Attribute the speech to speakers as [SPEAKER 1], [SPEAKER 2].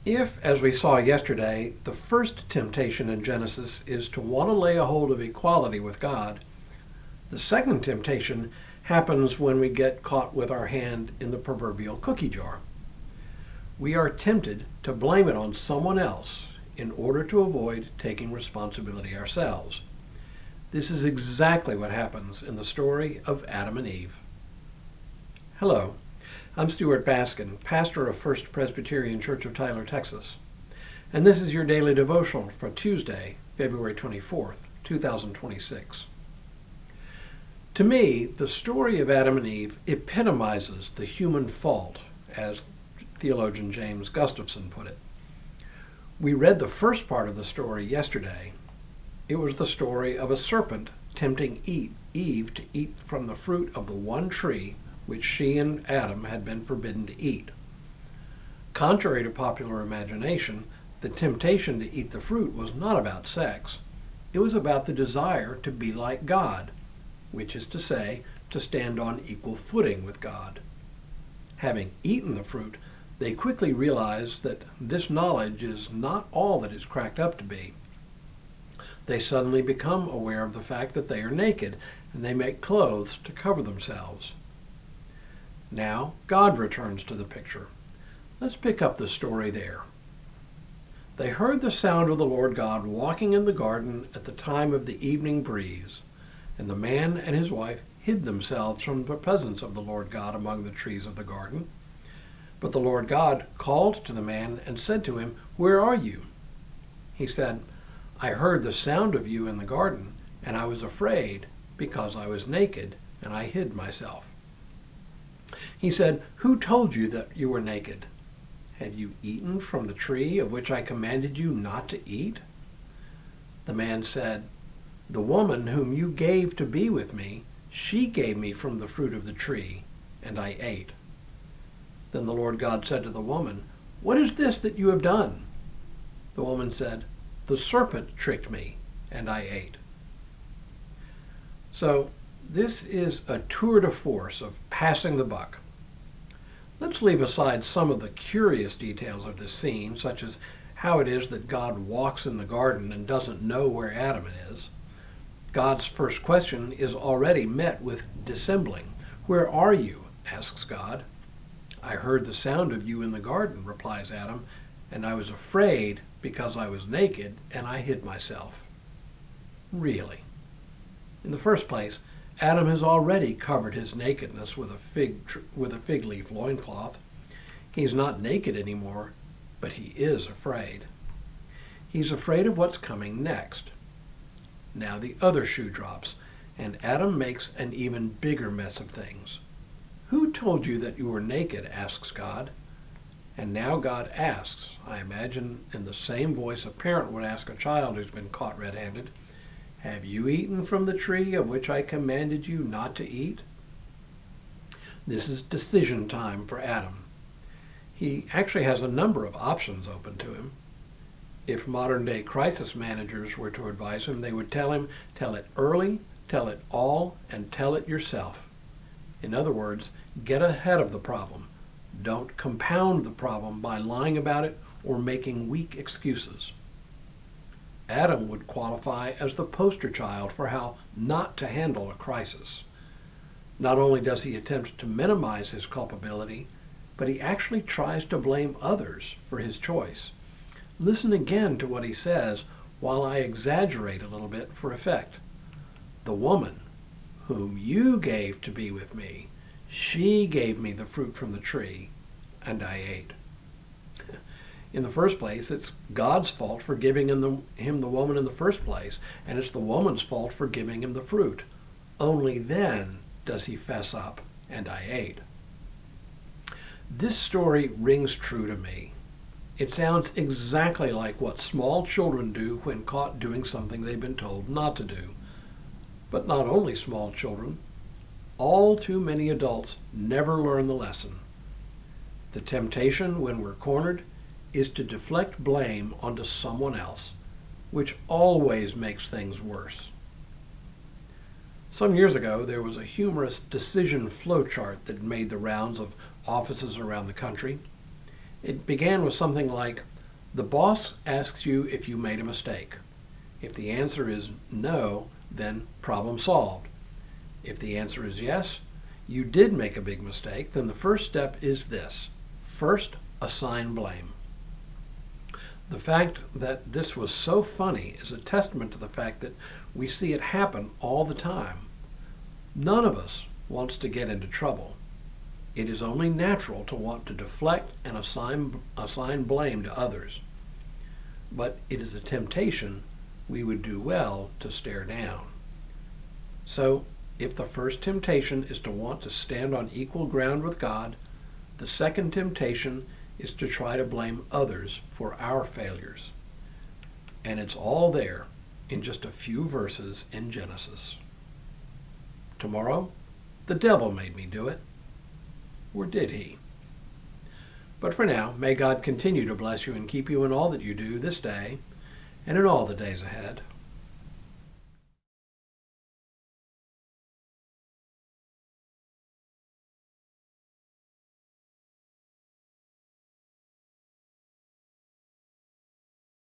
[SPEAKER 1] If, as we saw yesterday, the first temptation in Genesis is to want to lay a hold of equality with God, the second temptation happens when we get caught with our hand in the proverbial cookie jar. We are tempted to blame it on someone else in order to avoid taking responsibility ourselves. This is exactly what happens in the story of Adam and Eve. Hello, I'm Stuart Baskin, pastor of First Presbyterian Church of Tyler, Texas, and this is your daily devotional for Tuesday, February 24th, 2026. To me, the story of Adam and Eve epitomizes the human fault, as theologian James Gustafson put it. We read the first part of the story yesterday. It was the story of a serpent tempting Eve to eat from the fruit of the one tree which she and Adam had been forbidden to eat. Contrary to popular imagination, the temptation to eat the fruit was not about sex. It was about the desire to be like God, which is to say, to stand on equal footing with God. Having eaten the fruit, they quickly realized that this knowledge is not all that it's cracked up to be. They suddenly become aware of the fact that they are naked, and they make clothes to cover themselves. Now, God returns to the picture. Let's pick up the story there. They heard the sound of the Lord God walking in the garden at the time of the evening breeze, and the man and his wife hid themselves from the presence of the Lord God among the trees of the garden. But the Lord God called to the man and said to him, "Where are you?" He said, "I heard the sound of you in the garden, and I was afraid because I was naked, and I hid myself." He said, "Who told you that you were naked? Have you eaten from the tree of which I commanded you not to eat?" The man said, "The woman whom you gave to be with me, she gave me from the fruit of the tree, and I ate." Then the Lord God said to the woman, "What is this that you have done?" The woman said, "The serpent tricked me, and I ate." So, this is a tour de force of passing the buck. Let's leave aside some of the curious details of this scene, such as how it is that God walks in the garden and doesn't know where Adam is. God's first question is already met with dissembling. "Where are you?" asks God. "I heard the sound of you in the garden," replies Adam, "and I was afraid because I was naked and I hid myself." Really? In the first place, Adam has already covered his nakedness with a fig leaf loincloth. He's not naked anymore, but he is afraid. He's afraid of what's coming next. Now the other shoe drops, and Adam makes an even bigger mess of things. "Who told you that you were naked?" asks God. And now God asks, I imagine in the same voice a parent would ask a child who's been caught red-handed, "Have you eaten from the tree of which I commanded you not to eat?" This is decision time for Adam. He actually has a number of options open to him. If modern-day crisis managers were to advise him, they would tell him, tell it early, tell it all, and tell it yourself. In other words, get ahead of the problem. Don't compound the problem by lying about it or making weak excuses. Adam would qualify as the poster child for how not to handle a crisis. Not only does he attempt to minimize his culpability, but he actually tries to blame others for his choice. Listen again to what he says while I exaggerate a little bit for effect. "The woman whom you gave to be with me, she gave me the fruit from the tree, and I ate." In the first place, it's God's fault for giving him the woman in the first place, and it's the woman's fault for giving him the fruit. Only then does he fess up, "and I ate." This story rings true to me. It sounds exactly like what small children do when caught doing something they've been told not to do. But not only small children, all too many adults never learn the lesson. The temptation when we're cornered is to deflect blame onto someone else, which always makes things worse. Some years ago, there was a humorous decision flowchart that made the rounds of offices around the country. It began with something like, The boss asks you if you made a mistake. If the answer is no, then problem solved. If the answer is yes, you did make a big mistake, then the first step is this. First, assign blame. The fact that this was so funny is a testament to the fact that we see it happen all the time. None of us wants to get into trouble. It is only natural to want to deflect and assign blame to others. But it is a temptation we would do well to stare down. So, if the first temptation is to want to stand on equal ground with God, the second temptation is to try to blame others for our failures. And it's all there in just a few verses in Genesis. Tomorrow, the devil made me do it. Or did he? But for now, may God continue to bless you and keep you in all that you do this day and in all the days ahead.